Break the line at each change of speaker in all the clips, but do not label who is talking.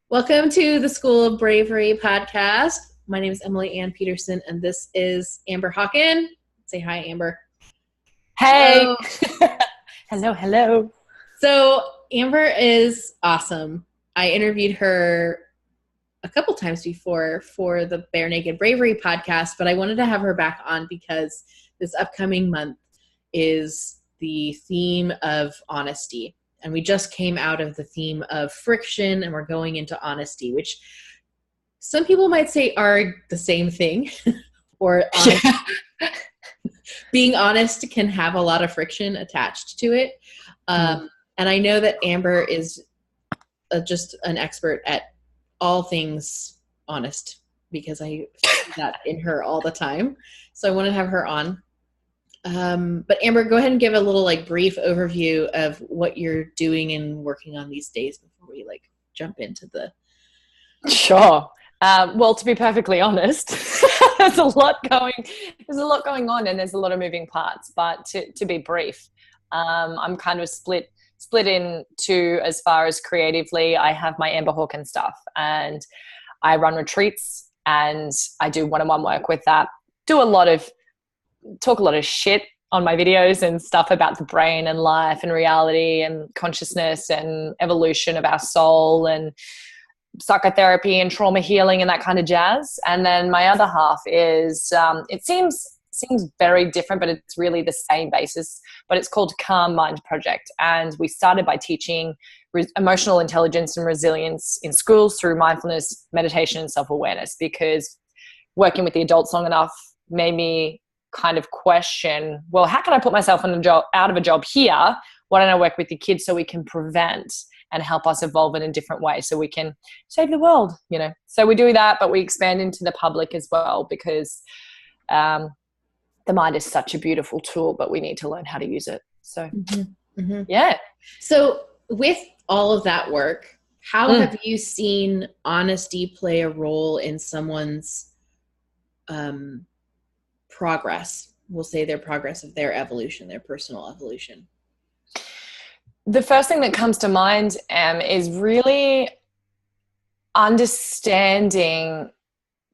Welcome to the School of Bravery podcast. My name is Emily Ann Peterson, and this is Amber Hawken. Say hi, Amber.
Hey. Hello, hello.
So Amber is awesome. I interviewed her a couple times before for the Bare Naked Bravery podcast, but I wanted to have her back on because this upcoming month is the theme of honesty. And we just came out of the theme of friction, and we're going into honesty, which some people might say are the same thing. Or being honest can have a lot of friction attached to it. And I know that Amber is just an expert at all things honest because I see that in her all the time. So I want to have her on. But Amber, go ahead and give a little brief overview of what you're doing and working on these days before we jump into the.
Sure. Well, to be perfectly honest, there's a lot going on and there's a lot of moving parts, but to be brief, I'm kind of split into, as far as creatively, I have my Amber Hawken stuff and I run retreats and I do one-on-one work with that, talk a lot of shit on my videos and stuff about the brain and life and reality and consciousness and evolution of our soul and psychotherapy and trauma healing and that kind of jazz. And then my other half is, it seems very different, but it's really the same basis, but it's called Calm Mind Project. And we started by teaching emotional intelligence and resilience in schools through mindfulness, meditation, and self-awareness, because working with the adults long enough made me kind of question, well, how can I put myself out of a job here? Why don't I work with the kids so we can prevent and help us evolve in a different way so we can save the world, So we do that, but we expand into the public as well because the mind is such a beautiful tool, but we need to learn how to use it. So, yeah.
So with all of that work, how have you seen honesty play a role in someone's progress? We'll say their progress of their evolution, their personal evolution.
The first thing that comes to mind is really understanding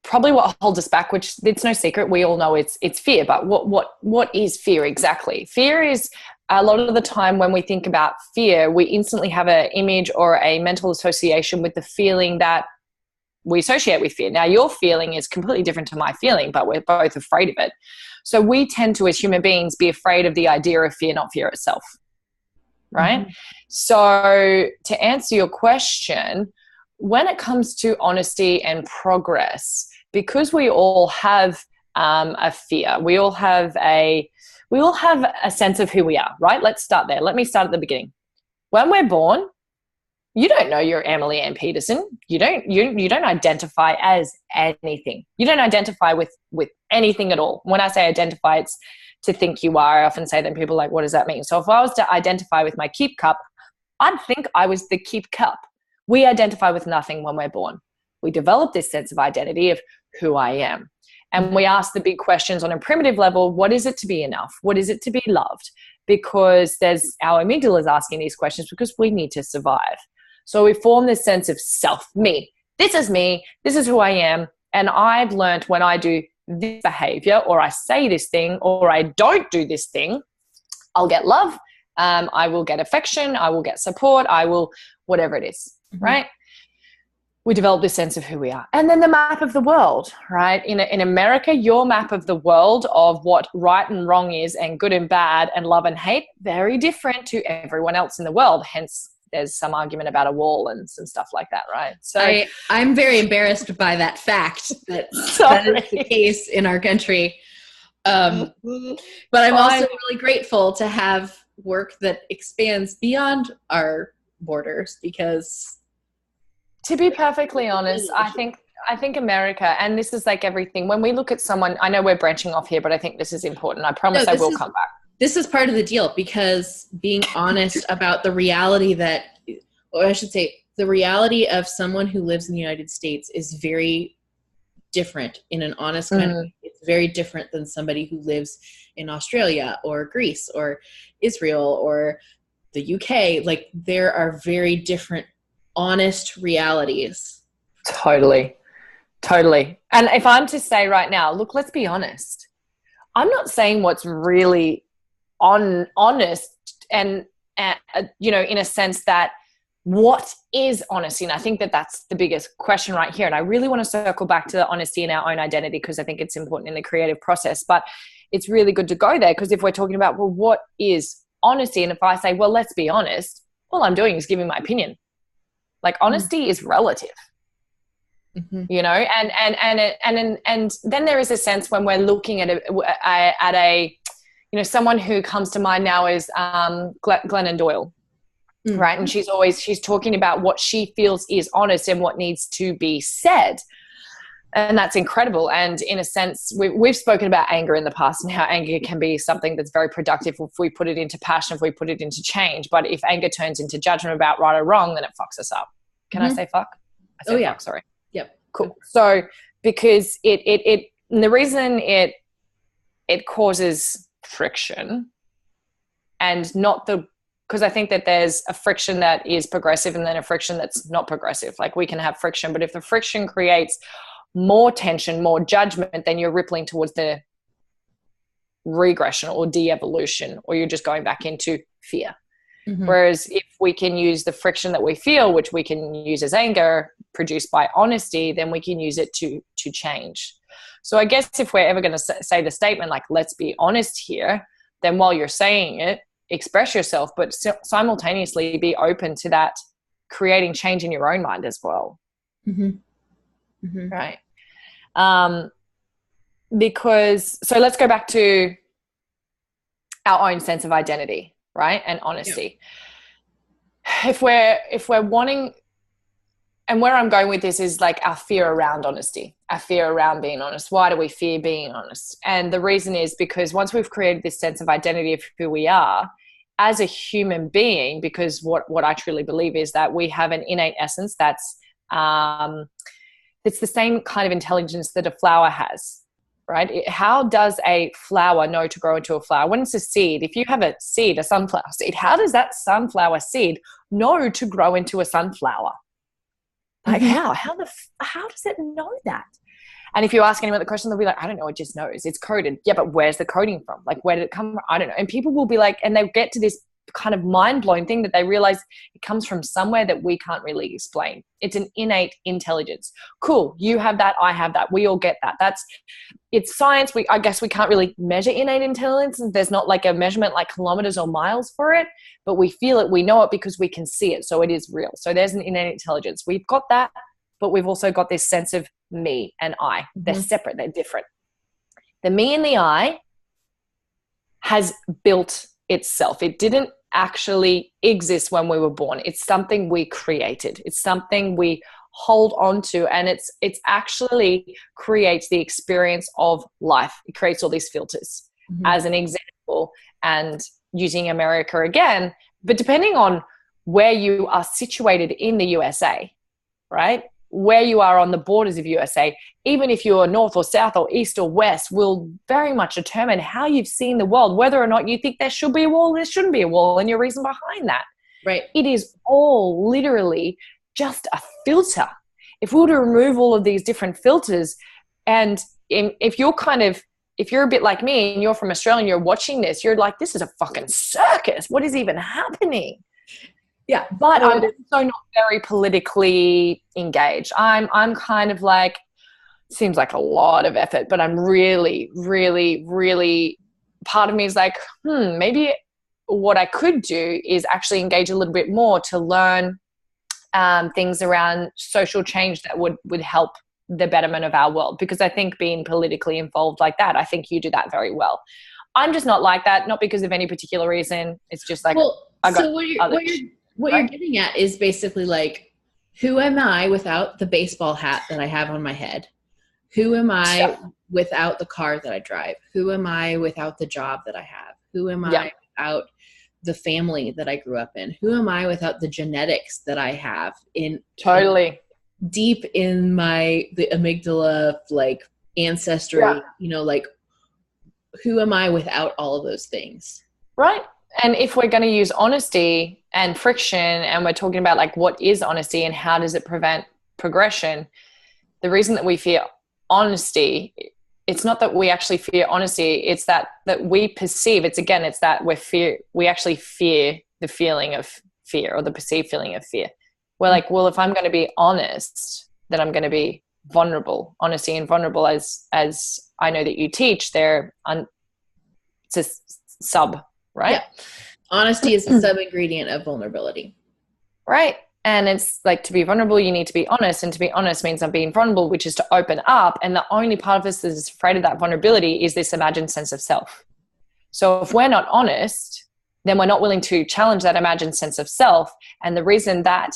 probably what holds us back, which it's no secret. We all know it's fear, but what is fear exactly? Fear is, a lot of the time when we think about fear, we instantly have an image or a mental association with the feeling that we associate with fear. Now, your feeling is completely different to my feeling, but we're both afraid of it. So we tend to, as human beings, be afraid of the idea of fear, not fear itself, right? So to answer your question, when it comes to honesty and progress, because we all have a fear, we all have a sense of who we are, right? Let's start there. Let me start at the beginning. When we're born, you don't know you're Emily Ann Peterson. You don't identify as anything. You don't identify with anything at all. When I say identify, it's to think you are. I often say that, people are like, what does that mean? So if I was to identify with my keep cup, I'd think I was the keep cup. We identify with nothing when we're born. We develop this sense of identity of who I am. And we ask the big questions on a primitive level. What is it to be enough? What is it to be loved? Because our amygdala is asking these questions because we need to survive. So we form this sense of self, me. This is me. This is who I am. And I've learned when I do this behavior, or I say this thing, or I don't do this thing, I'll get love. I will get affection. I will get support. I will, whatever it is, right? We develop this sense of who we are. And then the map of the world, right? In America, your map of the world of what right and wrong is and good and bad and love and hate, very different to everyone else in the world. Hence, there's some argument about a wall and some stuff like that, right? So
I'm very embarrassed by that fact that is the case in our country. But I'm also really grateful to have work that expands beyond our borders, because
to be perfectly honest, I think America, and this is like everything, when we look at someone, I know we're branching off here, but I think this is important. I promise I will come back.
This is part of the deal, because being honest about the reality or I should say, the reality of someone who lives in the United States is very different in an honest kind of way. It's very different than somebody who lives in Australia or Greece or Israel or the UK. Like, there are very different honest realities.
Totally. And if I'm to say right now, look, let's be honest. I'm not saying what's really honest and in a sense that what is honesty? And I think that that's the biggest question right here. And I really want to circle back to the honesty in our own identity, because I think it's important in the creative process. But it's really good to go there, because if we're talking about, well, what is honesty? And if I say, well, let's be honest, all I'm doing is giving my opinion. Like, honesty is relative. And then there is a sense when we're looking at a someone who comes to mind now is Glennon Doyle, right? And she's talking about what she feels is honest and what needs to be said. And that's incredible. And in a sense, we've spoken about anger in the past and how anger can be something that's very productive if we put it into passion, if we put it into change. But if anger turns into judgment about right or wrong, then it fucks us up. Can I say fuck? I said fuck, sorry.
Yep.
Cool. So because it and the reason it causes friction, and not because I think that there's a friction that is progressive and then a friction that's not progressive. Like, we can have friction, but if the friction creates more tension, more judgment, then you're rippling towards the regression or de-evolution, or you're just going back into fear. Whereas if we can use the friction that we feel, which we can use as anger produced by honesty, then we can use it to change. So I guess if we're ever going to say the statement like, let's be honest here, then while you're saying it, express yourself, but simultaneously be open to that creating change in your own mind as well. Right. Because, so let's go back to our own sense of identity. Right. And honesty. Yeah. If we're wanting, and where I'm going with this is like our fear around honesty, our fear around being honest. Why do we fear being honest? And the reason is because once we've created this sense of identity of who we are as a human being, because what I truly believe is that we have an innate essence that's it's the same kind of intelligence that a flower has. Right? How does a flower know to grow into a flower? When it's a seed, if you have a seed, a sunflower seed, how does that sunflower seed know to grow into a sunflower? Like, how does it know that? And if you ask anyone the question, they'll be like, I don't know, it just knows. It's coded. Yeah, but where's the coding from? Like, where did it come from? I don't know. And people will be like, and they get to this kind of mind-blowing thing that they realize it comes from somewhere that we can't really explain. It's an innate intelligence. Cool. You have that. I have that. We all get that. It's science. I guess we can't really measure innate intelligence. There's not like a measurement like kilometers or miles for it, but we feel it. We know it because we can see it. So it is real. So there's an innate intelligence. We've got that, but we've also got this sense of me and I. They're separate. They're different. The me and the I has built itself. It didn't actually exist when we were born. It's something we created. It's something we hold on to, and it's actually creates the experience of life. It creates all these filters. As an example, and using America again, but depending on where you are situated in the USA, right? Where you are on the borders of USA, even if you're north or south or east or west, will very much determine how you've seen the world, whether or not you think there should be a wall, there shouldn't be a wall, and your reason behind that.
Right. It
is all literally just a filter. If we were to remove all of these different filters, and if you're a bit like me and you're from Australia and you're watching this, you're like, this is a fucking circus. What is even happening?
Yeah,
but I'm also not very politically engaged. I'm kind of like, seems like a lot of effort, but I'm really, really, really, part of me is like, maybe what I could do is actually engage a little bit more to learn things around social change that would help the betterment of our world. Because I think being politically involved like that, I think you do that very well. I'm just not like that, not because of any particular reason. It's just like,
what you're getting at is basically like, who am I without the baseball hat that I have on my head? Who am I without the car that I drive? Who am I without the job that I have? Who am I without the family that I grew up in? Who am I without the genetics that I have deep in the amygdala, like ancestry, like, who am I without all of those things?
Right. And if we're going to use honesty and friction, and we're talking about like what is honesty and how does it prevent progression, the reason that we fear honesty, it's not that we actually fear honesty, it's that we perceive, it's that we actually fear the feeling of fear, or the perceived feeling of fear. We're like, well, if I'm going to be honest, then I'm going to be vulnerable. Honesty and vulnerable, as I know that you teach, it's a sub, right?
Yeah. Honesty is a sub ingredient of vulnerability.
Right. And it's like, to be vulnerable, you need to be honest. And to be honest means I'm being vulnerable, which is to open up. And the only part of us that is afraid of that vulnerability is this imagined sense of self. So if we're not honest, then we're not willing to challenge that imagined sense of self. And the reason that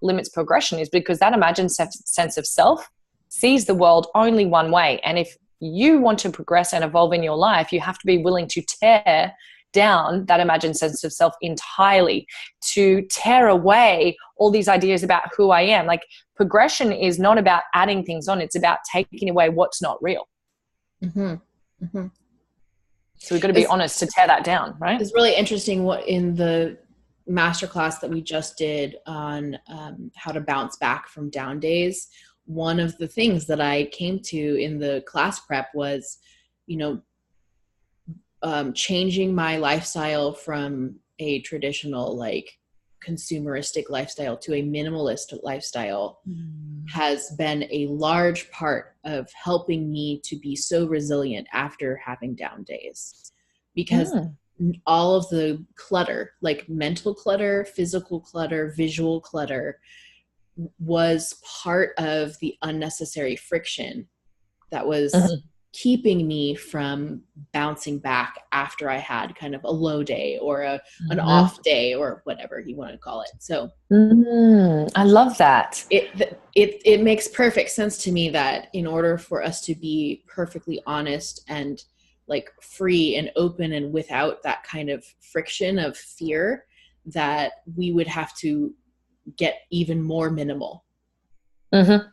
limits progression is because that imagined sense of self sees the world only one way. And if you want to progress and evolve in your life, you have to be willing to tear down that imagined sense of self entirely, to tear away all these ideas about who I am. Like, progression is not about adding things on, it's about taking away what's not real.
Mm-hmm. Mm-hmm.
So we've got to be honest to tear that down, right?
It's really interesting what in the masterclass that we just did on how to bounce back from down days. One of the things that I came to in the class prep was, changing my lifestyle from a traditional, like, consumeristic lifestyle to a minimalist lifestyle has been a large part of helping me to be so resilient after having down days, because all of the clutter, like mental clutter, physical clutter, visual clutter, was part of the unnecessary friction that was keeping me from bouncing back after I had kind of a low day or an off day, or whatever you want to call it. So
I love that.
It makes perfect sense to me that in order for us to be perfectly honest and like free and open and without that kind of friction of fear, that we would have to get even more minimal. And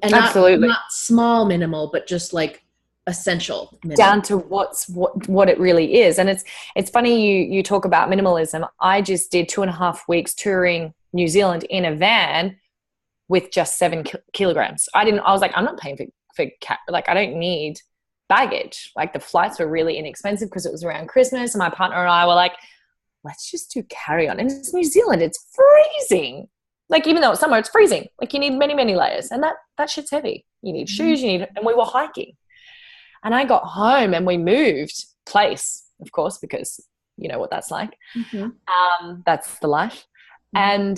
absolutely
not small minimal, but just like essential minimal.
Down to what it really is. And it's funny you talk about minimalism. I just did 2.5 weeks touring New Zealand in a van with just 7 kilograms. I was like, I'm not paying for like, I don't need baggage. Like, the flights were really inexpensive because it was around Christmas, and my partner and I were like, let's just do carry on. And it's New Zealand, it's freezing. Like, even though it's summer, it's freezing. Like, you need many, many layers, and that shit's heavy. You need shoes, and we were hiking. And I got home and we moved place, of course, because you know what that's like. That's the life. And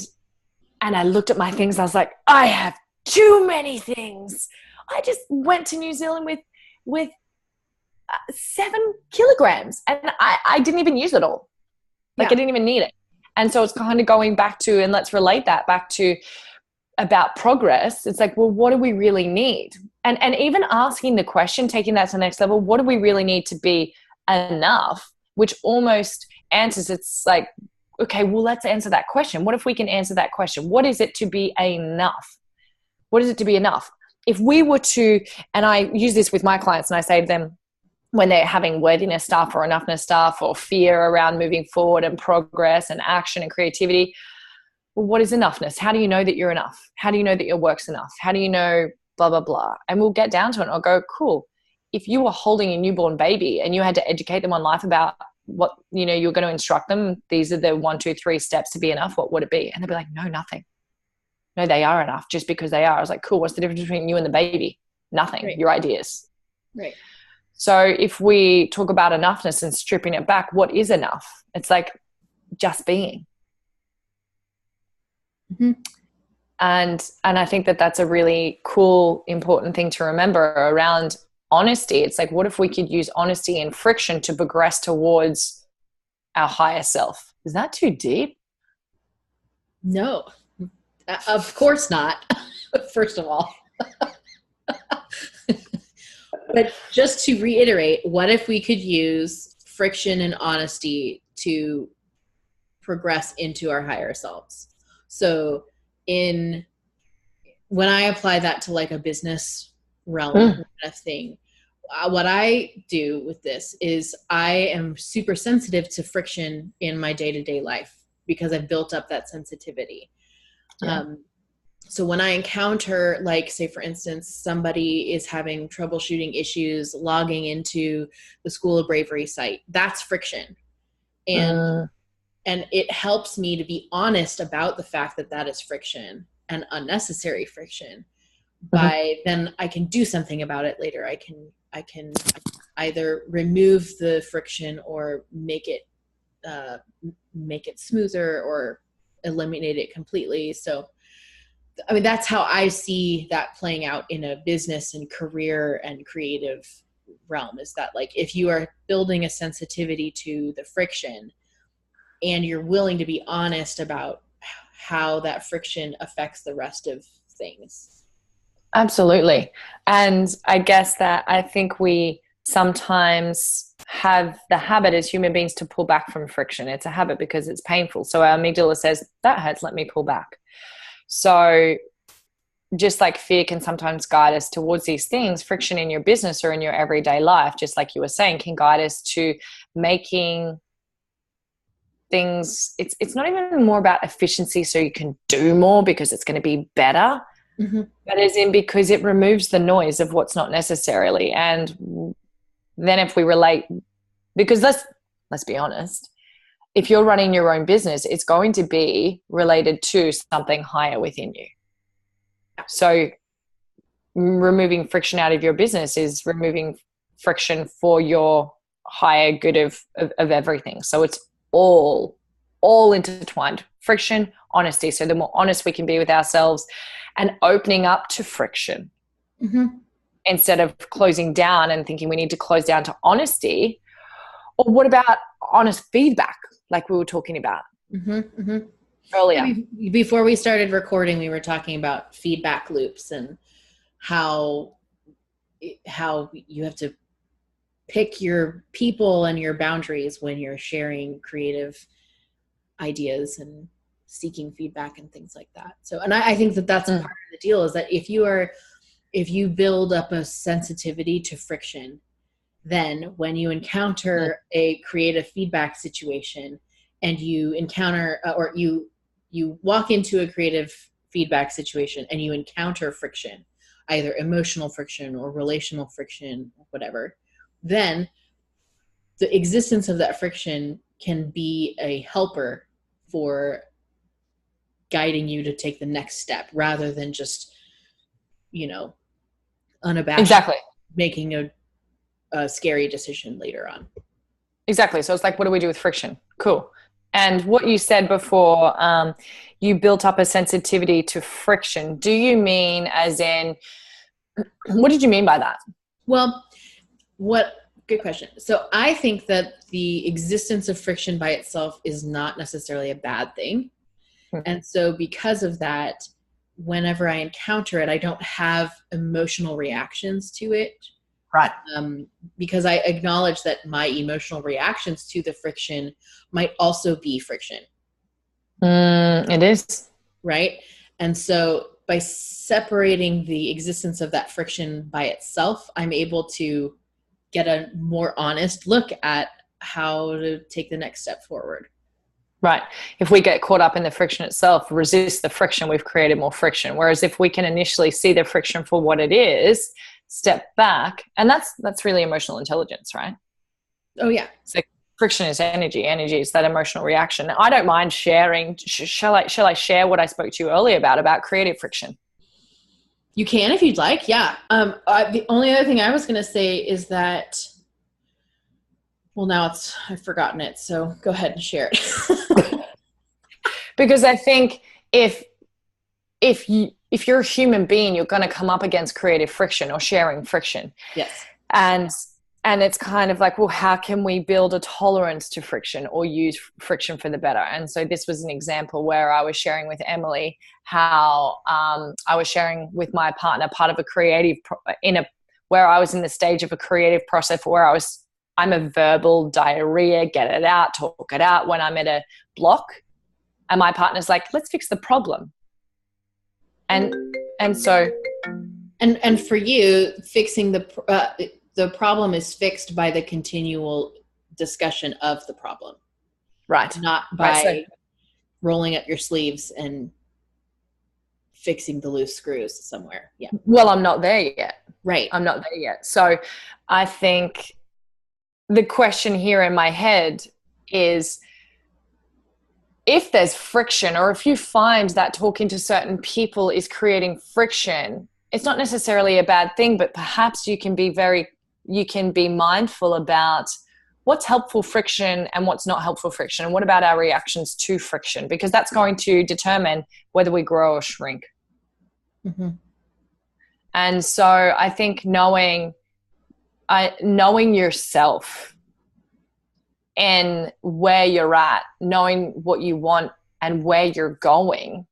I looked at my things. I was like, I have too many things. I just went to New Zealand with 7 kilograms, and I didn't even use it all. Like, I didn't even need it. And so it's kind of going back to, and let's relate that back to about progress. It's like, well, what do we really need? And even asking the question, taking that to the next level, what do we really need to be enough? Which almost answers, it's like, okay, well, let's answer that question. What if we can answer that question? What is it to be enough? What is it to be enough? If we were to, and I use this with my clients, and I say to them, when they're having worthiness stuff or enoughness stuff or fear around moving forward and progress and action and creativity, well, what is enoughness? How do you know that you're enough? How do you know that your work's enough? How do you know blah, blah, blah? And we'll get down to it and I'll go, cool. If you were holding a newborn baby and you had to educate them on life about what, you're going to instruct them, these are the 1, 2, 3 steps to be enough, what would it be? And they'd be like, no, nothing. No, they are enough just because they are. I was like, cool. What's the difference between you and the baby? Nothing. Right. Your ideas.
Right.
So if we talk about enoughness and stripping it back, what is enough? It's like just being. And I think that that's a really cool, important thing to remember around honesty. It's like, what if we could use honesty and friction to progress towards our higher self? Is that too deep?
No, of course not. First of all. But just to reiterate, what if we could use friction and honesty to progress into our higher selves? So when I apply that to like a business realm kind of thing, what I do with this is I am super sensitive to friction in my day-to-day life because I've built up that sensitivity.
Yeah.
So when I encounter, like, say, for instance, somebody is having troubleshooting issues logging into the School of Bravery site, that's friction. And it helps me to be honest about the fact that that is friction and unnecessary friction. By then I can do something about it later. I can either remove the friction or make it smoother or eliminate it completely. So, I mean, that's how I see that playing out in a business and career and creative realm, is that, like, if you are building a sensitivity to the friction and you're willing to be honest about how that friction affects the rest of things.
Absolutely. And I guess that I think we sometimes have the habit as human beings to pull back from friction. It's a habit because it's painful. So our amygdala says, that hurts, let me pull back. So just like fear can sometimes guide us towards these things, friction in your business or in your everyday life, just like you were saying, can guide us to making things. It's not even more about efficiency so you can do more because it's going to be better, but as in because it removes the noise of what's not necessarily. And then if we relate, because let's be honest, if you're running your own business, it's going to be related to something higher within you. So removing friction out of your business is removing friction for your higher good of everything. So it's all intertwined. Friction, honesty. So the more honest we can be with ourselves and opening up to friction instead of closing down and thinking we need to close down to honesty. Or what about honest feedback, like we were talking about earlier?
Before we started recording, we were talking about feedback loops and how you have to pick your people and your boundaries when you're sharing creative ideas and seeking feedback and things like that. So, and I think that that's part of the deal, is that if you build up a sensitivity to friction, then when you encounter a creative feedback situation and you encounter or you walk into a creative feedback situation and you encounter friction, either emotional friction or relational friction or whatever, then the existence of that friction can be a helper for guiding you to take the next step rather than just, unabashed making a scary decision later on.
Exactly. So it's like, what do we do with friction? Cool. And what you said before, you built up a sensitivity to friction. Do you mean as in, what did you mean by that?
Well, good question. So I think that the existence of friction by itself is not necessarily a bad thing. And so because of that, whenever I encounter it, I don't have emotional reactions to it.
Right.
Because I acknowledge that my emotional reactions to the friction might also be friction.
It is.
Right. And so by separating the existence of that friction by itself, I'm able to get a more honest look at how to take the next step forward.
Right. If we get caught up in the friction itself, resist the friction, we've created more friction. Whereas if we can initially see the friction for what it is, step back, and that's really emotional intelligence, right?
Oh yeah.
So friction is energy. Energy is that emotional reaction. I don't mind sharing. Shall I share what I spoke to you earlier about creative friction?
You can if you'd like. Yeah. The only other thing I was going to say is that, well, now I've forgotten it. So go ahead and share it.
Because I think if you're a human being, you're going to come up against creative friction or sharing friction.
Yes.
And it's kind of like, well, how can we build a tolerance to friction or use friction for the better? And so this was an example where I was sharing with Emily how I was sharing with my partner part of a creative where I was in the stage of a creative process where I'm a verbal diarrhea, get it out, talk it out when I'm at a block. And my partner's like, let's fix the problem. And so.
And for you, fixing the problem is fixed by the continual discussion of the problem.
Right.
Not by rolling up your sleeves and fixing the loose screws somewhere. Yeah.
Well, I'm not there yet.
Right.
I'm not there yet. So I think the question here in my head is, if there's friction, or if you find that talking to certain people is creating friction, it's not necessarily a bad thing, but perhaps you can be mindful about what's helpful friction and what's not helpful friction. And what about our reactions to friction? Because that's going to determine whether we grow or shrink.
Mm-hmm.
And so I think knowing yourself and where you're at, knowing what you want and where you're going,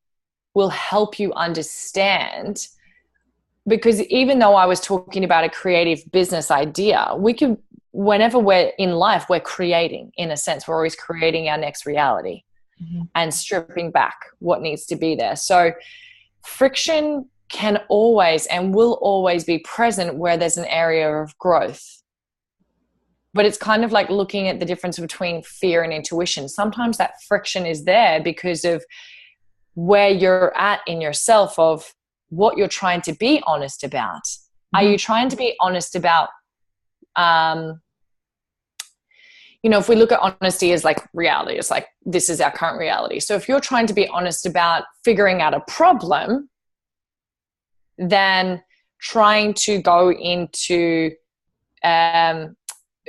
will help you understand. Because even though I was talking about a creative business idea, whenever we're in life, we're creating, in a sense. We're always creating our next reality, mm-hmm. and stripping back what needs to be there. So friction can always and will always be present where there's an area of growth. But it's kind of like looking at the difference between fear and intuition. Sometimes that friction is there because of where you're at in yourself, of what you're trying to be honest about. Mm-hmm. Are you trying to be honest about, if we look at honesty as like reality, it's like, this is our current reality. So if you're trying to be honest about figuring out a problem, then trying to go into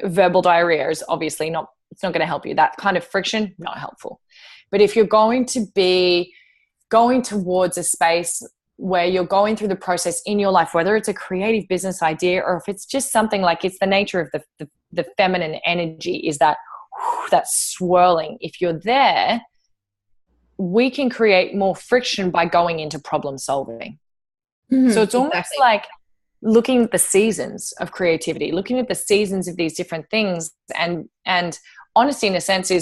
verbal diarrhea is obviously it's not going to help you. That kind of friction, not helpful. But if you're going to be going towards a space where you're going through the process in your life, whether it's a creative business idea or if it's just something like, it's the nature of the feminine energy, is that swirling. If you're there, we can create more friction by going into problem solving. Mm-hmm, so it's almost like looking at the seasons of creativity, looking at the seasons of these different things, and honesty, in a sense,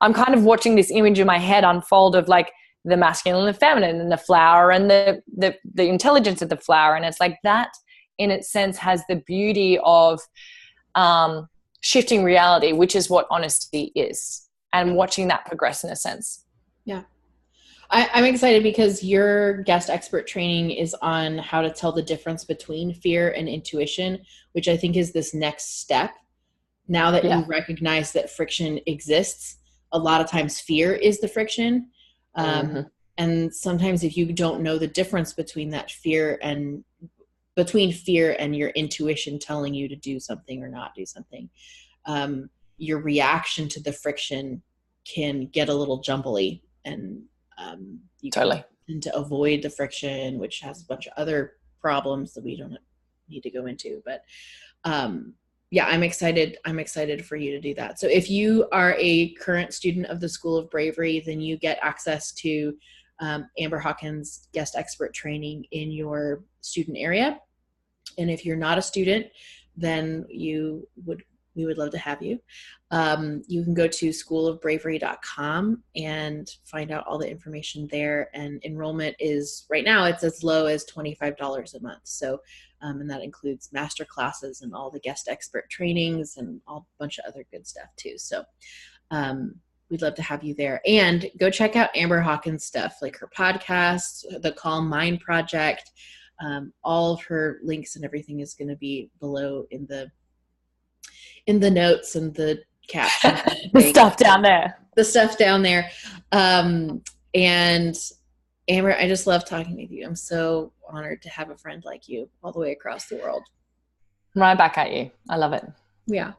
I'm kind of watching this image in my head unfold of like the masculine and the feminine, and the flower and the intelligence of the flower. And it's like that, in its sense, has the beauty of shifting reality, which is what honesty is, and watching that progress, in a sense.
Yeah. I'm excited because your guest expert training is on how to tell the difference between fear and intuition, which I think is this next step. Now that you recognize that friction exists, a lot of times fear is the friction. Mm-hmm. And sometimes if you don't know the difference between that fear and your intuition telling you to do something or not do something, your reaction to the friction can get a little jumbly, and you totally tend to avoid the friction, which has a bunch of other problems that we don't need to go into. But I'm excited for you to do that. So if you are a current student of the School of Bravery, then you get access to Amber Hawken's guest expert training in your student area. And if you're not a student, then we would love to have you. You can go to schoolofbravery.com and find out all the information there. And enrollment is, right now, it's as low as $25 a month. So, and that includes master classes and all the guest expert trainings and a bunch of other good stuff too. So we'd love to have you there. And go check out Amber Hawken's stuff, like her podcast, the Calm Mind Project. All of her links and everything is going to be below in the notes and the caption.
The stuff down there.
And Amber, I just love talking with you. I'm so honored to have a friend like you all the way across the world.
Right back at you. I love it.
Yeah.